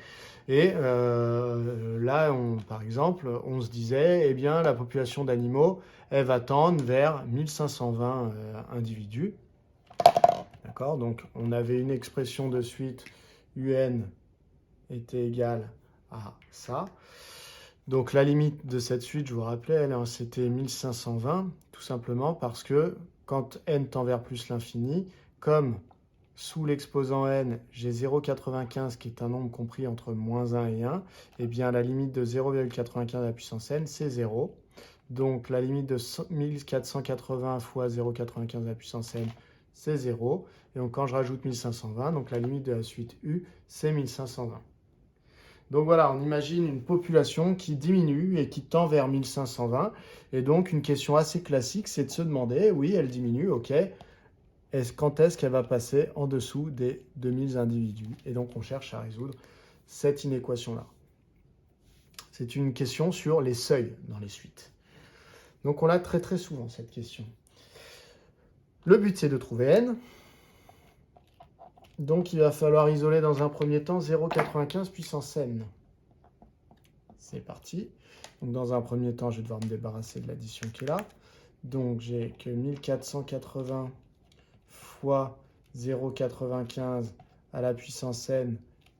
Et là, par exemple, on se disait, eh bien, la population d'animaux, elle va tendre vers 1520 individus. D'accord? Donc, on avait une expression de suite, UN était égale à ça. Donc, la limite de cette suite, je vous rappelais, c'était 1520, tout simplement parce que quand n tend vers plus l'infini, comme sous l'exposant n, j'ai 0,95 qui est un nombre compris entre moins 1 et 1, eh bien la limite de 0,95 à la puissance n, c'est 0. Donc la limite de 1480 fois 0,95 à la puissance n, c'est 0. Et donc quand je rajoute 1520, donc la limite de la suite u, c'est 1520. Donc voilà, on imagine une population qui diminue et qui tend vers 1520. Et donc une question assez classique, c'est de se demander, oui, elle diminue, ok, quand est-ce qu'elle va passer en dessous des 2000 individus? Et donc on cherche à résoudre cette inéquation-là. C'est une question sur les seuils dans les suites. Donc on l'a très très souvent cette question. Le but c'est de trouver n. Donc il va falloir isoler dans un premier temps 0,95 puissance n. C'est parti. Donc dans un premier temps, je vais devoir me débarrasser de l'addition qui est là. Donc j'ai que 1480 fois 0,95 à la puissance n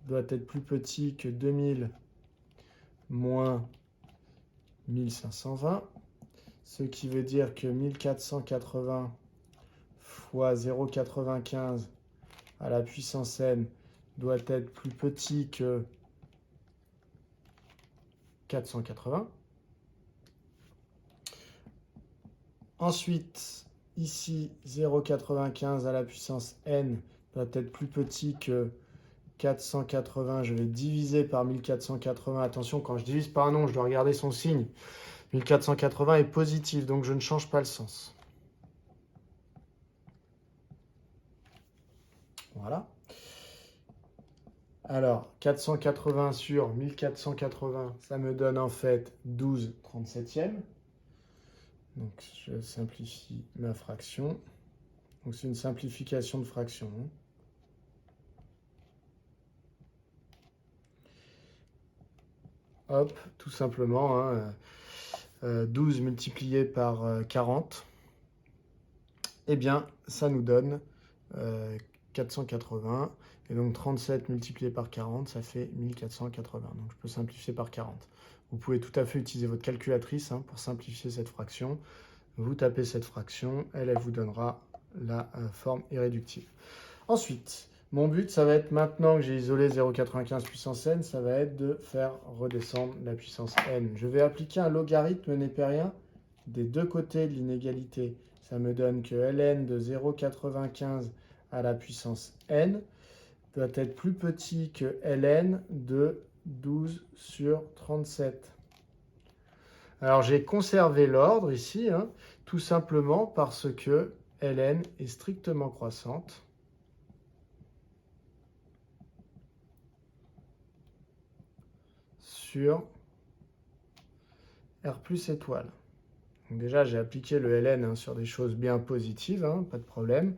doit être plus petit que 2000 moins 1520. Ce qui veut dire que 1480 fois 0,95 à la puissance n doit être plus petit que 480. Ensuite, ici, 0,95 à la puissance n doit être plus petit que 480. Je vais diviser par 1480. Attention, quand je divise par un nombre, je dois regarder son signe. 1480 est positif, donc je ne change pas le sens. Voilà. Alors, 480 sur 1480, ça me donne en fait 12/37e. Donc, je simplifie ma fraction. Donc, c'est une simplification de fraction. Hop, tout simplement, 12 multiplié par 40, eh bien, ça nous donne 480. Et donc, 37 multiplié par 40, ça fait 1480. Donc, je peux simplifier par 40. Vous pouvez tout à fait utiliser votre calculatrice pour simplifier cette fraction. Vous tapez cette fraction, elle vous donnera la forme irréductible. Ensuite, mon but, ça va être, maintenant que j'ai isolé 0,95 puissance n, ça va être de faire redescendre la puissance n. Je vais appliquer un logarithme népérien des deux côtés de l'inégalité. Ça me donne que ln de 0,95 à la puissance n doit être plus petit que ln de 12 sur 37. Alors j'ai conservé l'ordre ici, tout simplement parce que ln est strictement croissante. Sur R plus étoile. Donc déjà, j'ai appliqué le ln sur des choses bien positives, pas de problème.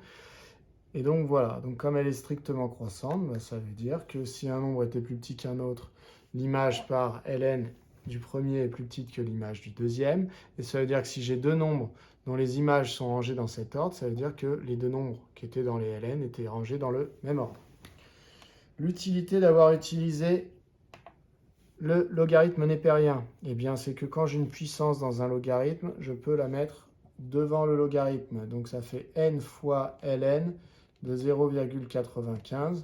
Et donc voilà, donc comme elle est strictement croissante, ça veut dire que si un nombre était plus petit qu'un autre, l'image par ln du premier est plus petite que l'image du deuxième. Et ça veut dire que si j'ai deux nombres dont les images sont rangées dans cet ordre, ça veut dire que les deux nombres qui étaient dans les ln étaient rangés dans le même ordre. L'utilité d'avoir utilisé le logarithme népérien, eh bien, c'est que quand j'ai une puissance dans un logarithme, je peux la mettre devant le logarithme. Donc, ça fait n fois ln de 0,95,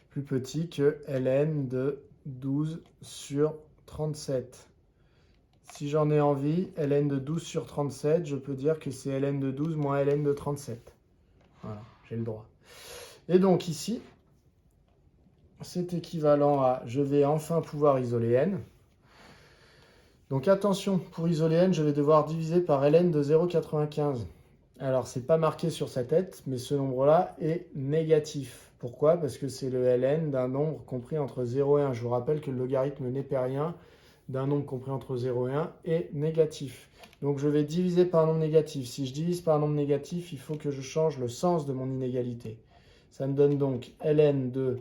plus petit que ln de 12 sur 37. Si j'en ai envie, ln de 12 sur 37, je peux dire que c'est ln de 12 moins ln de 37. Voilà, j'ai le droit. Et donc, ici, c'est équivalent à, je vais enfin pouvoir isoler n. Donc attention, pour isoler n, je vais devoir diviser par ln de 0,95. Alors, c'est pas marqué sur sa tête, mais ce nombre-là est négatif. Pourquoi? Parce que c'est le ln d'un nombre compris entre 0 et 1. Je vous rappelle que le logarithme népérien d'un nombre compris entre 0 et 1 est négatif. Donc, je vais diviser par un nombre négatif. Si je divise par un nombre négatif, il faut que je change le sens de mon inégalité. Ça me donne donc ln de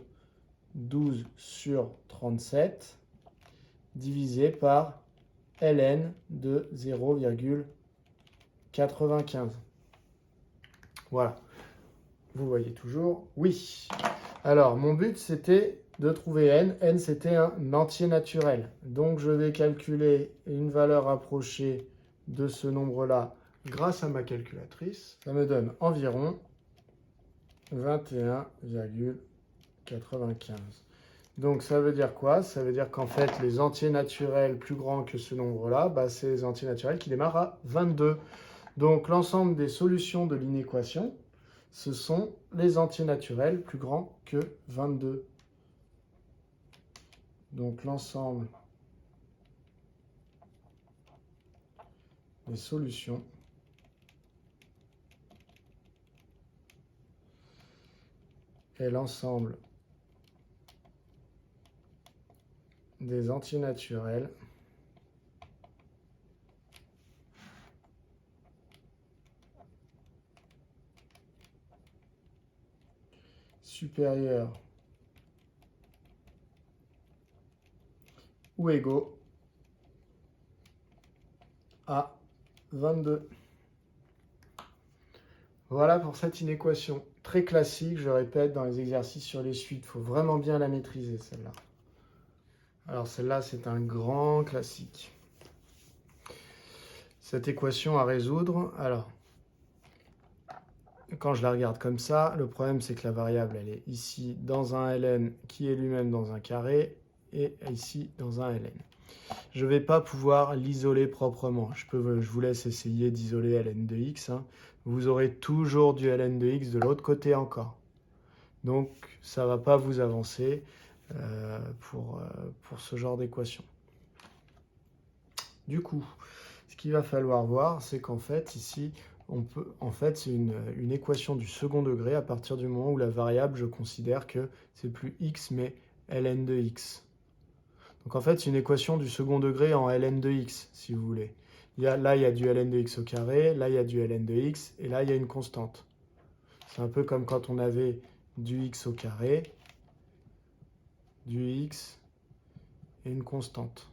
12 sur 37 divisé par ln de 0,95. Voilà. Vous voyez toujours? Oui. Alors, mon but, c'était de trouver n. n, c'était un entier naturel. Donc, je vais calculer une valeur approchée de ce nombre-là grâce à ma calculatrice. Ça me donne environ 21,95. Donc, ça veut dire quoi? Ça veut dire qu'en fait, les entiers naturels plus grands que ce nombre-là, c'est les entiers naturels qui démarrent à 22. Donc, l'ensemble des solutions de l'inéquation, ce sont les entiers naturels plus grands que 22. Donc, l'ensemble des solutions est l'ensemble des entiers naturels supérieurs ou égaux à 22. Voilà pour cette inéquation très classique, je répète, dans les exercices sur les suites. Il faut vraiment bien la maîtriser, celle-là. Alors celle-là, c'est un grand classique. Cette équation à résoudre, alors, quand je la regarde comme ça, le problème c'est que la variable, elle est ici dans un ln qui est lui-même dans un carré, et ici dans un ln. Je ne vais pas pouvoir l'isoler proprement. Je vous laisse essayer d'isoler ln de x. Vous aurez toujours du ln de x de l'autre côté encore. Donc, ça ne va pas vous avancer pour ce genre d'équation. Du coup, ce qu'il va falloir voir, c'est qu'en fait, ici, c'est une équation du second degré à partir du moment où la variable, je considère que c'est plus x, mais ln de x. Donc en fait, c'est une équation du second degré en ln de x, si vous voulez. Là, il y a du ln de x au carré, là, il y a du ln de x, et là, il y a une constante. C'est un peu comme quand on avait du x au carré, du x et une constante.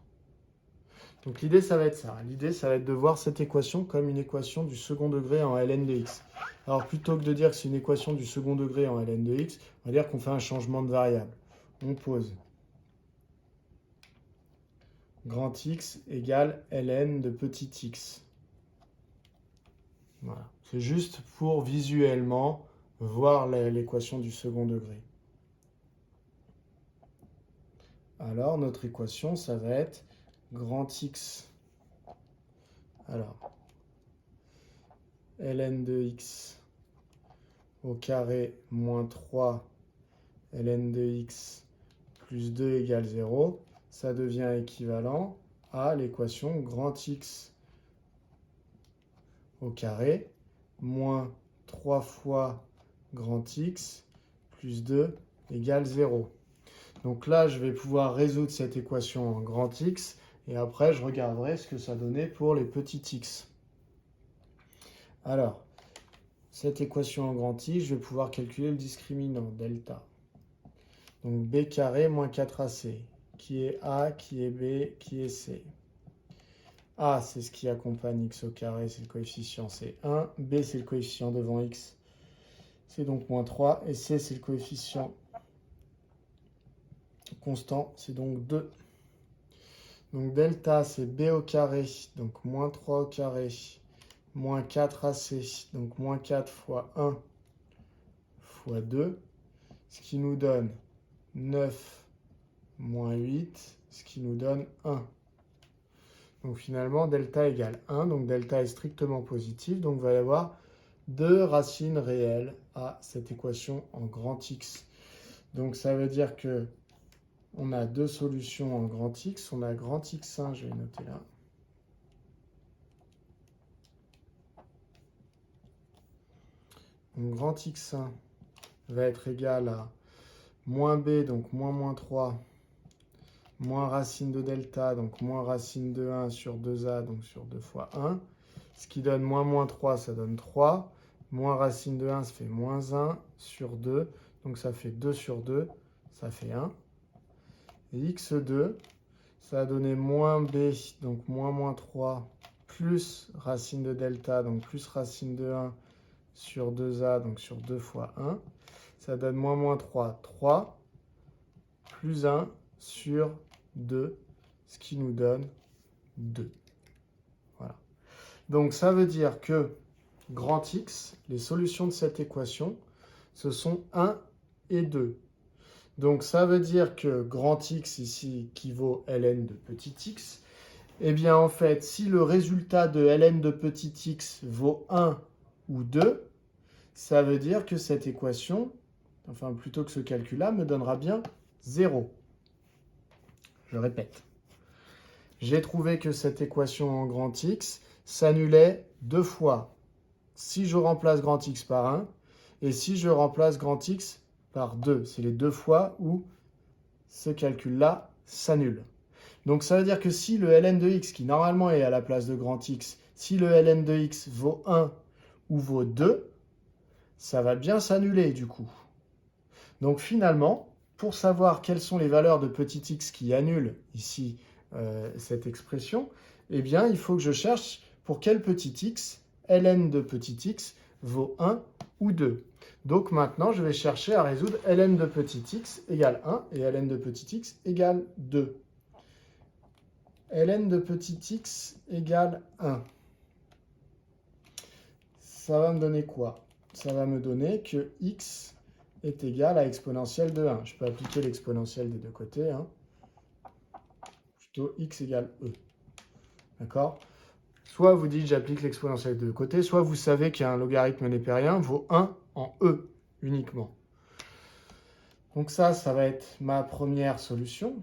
Donc l'idée, ça va être ça. L'idée, ça va être de voir cette équation comme une équation du second degré en ln de x. Alors plutôt que de dire que c'est une équation du second degré en ln de x, on va dire qu'on fait un changement de variable. On pose grand X égale ln de petit x. Voilà. C'est juste pour visuellement voir l'équation du second degré. Alors, notre équation, ça va être grand X. Alors, ln de x au carré moins 3 ln de x plus 2 égale 0. Ça devient équivalent à l'équation grand X au carré moins 3 fois grand X plus 2 égale 0. Donc là, je vais pouvoir résoudre cette équation en grand X et après, je regarderai ce que ça donnait pour les petits x. Alors, cette équation en grand X, je vais pouvoir calculer le discriminant, delta. Donc b carré moins 4ac, qui est a, qui est b, qui est c. A, c'est ce qui accompagne x au carré, c'est le coefficient, c'est 1. B, c'est le coefficient devant x, c'est donc moins 3. Et c, c'est le coefficient constant, c'est donc 2. Donc delta, c'est b au carré, donc moins 3 au carré, moins 4ac, donc moins 4 fois 1 fois 2, ce qui nous donne 9 moins 8, ce qui nous donne 1. Donc finalement, delta égale 1, donc delta est strictement positif, donc il va y avoir 2 racines réelles à cette équation en grand X. Donc ça veut dire que on a deux solutions en grand X. On a grand X1, je vais noter là. Donc grand X1 va être égal à moins B, donc moins 3, moins racine de delta, donc moins racine de 1 sur 2A, donc sur 2 fois 1. Ce qui donne moins 3, ça donne 3. Moins racine de 1, ça fait moins 1 sur 2. Donc ça fait 2 sur 2, ça fait 1. Et x2, ça va donner moins b, donc moins 3, plus racine de delta, donc plus racine de 1 sur 2a, donc sur 2 fois 1. Ça donne moins 3, 3, plus 1 sur 2, ce qui nous donne 2. Voilà. Donc ça veut dire que grand X, les solutions de cette équation, ce sont 1 et 2. Donc ça veut dire que grand X ici qui vaut ln de petit x, eh bien en fait, si le résultat de ln de petit x vaut 1 ou 2, ça veut dire que cette équation, enfin plutôt que ce calcul-là, me donnera bien 0. Je répète. J'ai trouvé que cette équation en grand X s'annulait deux fois. Si je remplace grand X par 1 et si je remplace grand X par 2. C'est les deux fois où ce calcul-là s'annule. Donc ça veut dire que si le ln de x, qui normalement est à la place de grand X, si le ln de x vaut 1 ou vaut 2, ça va bien s'annuler du coup. Donc finalement, pour savoir quelles sont les valeurs de petit x qui annulent ici cette expression, eh bien il faut que je cherche pour quel petit x, ln de petit x vaut 1 ou 2. Donc maintenant, je vais chercher à résoudre ln de petit x égale 1 et ln de petit x égale 2. Ln de petit x égale 1. Ça va me donner quoi? Ça va me donner que x est égal à exponentielle de 1. Je peux appliquer l'exponentielle des deux côtés. Plutôt x égale e. D'accord? Soit vous dites j'applique l'exponentielle des deux côtés, soit vous savez qu'un logarithme népérien vaut 1 en e uniquement. Donc ça va être ma première solution.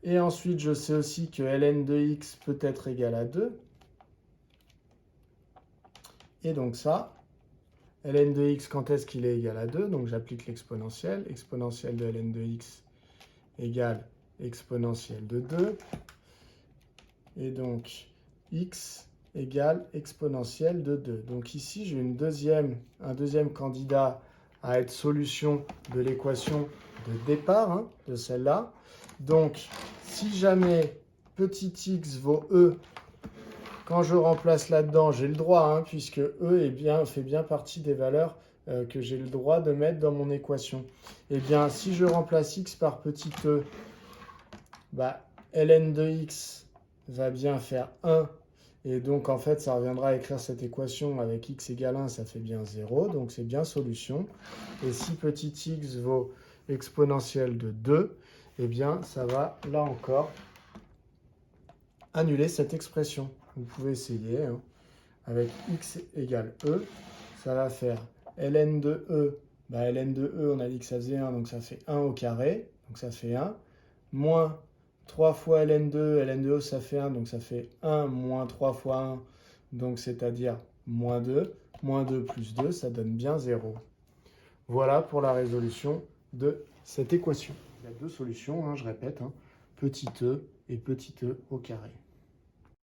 Et ensuite, je sais aussi que ln de x peut être égal à 2. Et donc ça, ln de x, quand est-ce qu'il est égal à 2? Donc j'applique l'exponentielle. Exponentielle de ln de x égale exponentielle de 2. Et donc x égale exponentielle de 2. Donc ici, j'ai un deuxième candidat à être solution de l'équation de départ, de celle-là. Donc, si jamais petit x vaut e, quand je remplace là-dedans, j'ai le droit, puisque e fait bien partie des valeurs que j'ai le droit de mettre dans mon équation. Eh bien, si je remplace x par petit e, ln de x va bien faire 1. Et donc, en fait, ça reviendra à écrire cette équation avec x égale 1, ça fait bien 0. Donc, c'est bien solution. Et si petit x vaut exponentielle de 2, eh bien, ça va, là encore, annuler cette expression. Vous pouvez essayer. Avec x égale e, ça va faire ln de e. Ln de e, on a dit que ça faisait 1, donc ça fait 1 au carré. Donc, ça fait 1. Moins 3 fois ln de e, ça fait 1, donc ça fait 1 moins 3 fois 1, donc c'est-à-dire moins 2. Moins 2 plus 2, ça donne bien 0. Voilà pour la résolution de cette équation. Il y a deux solutions, je répète, petit e et petit e au carré.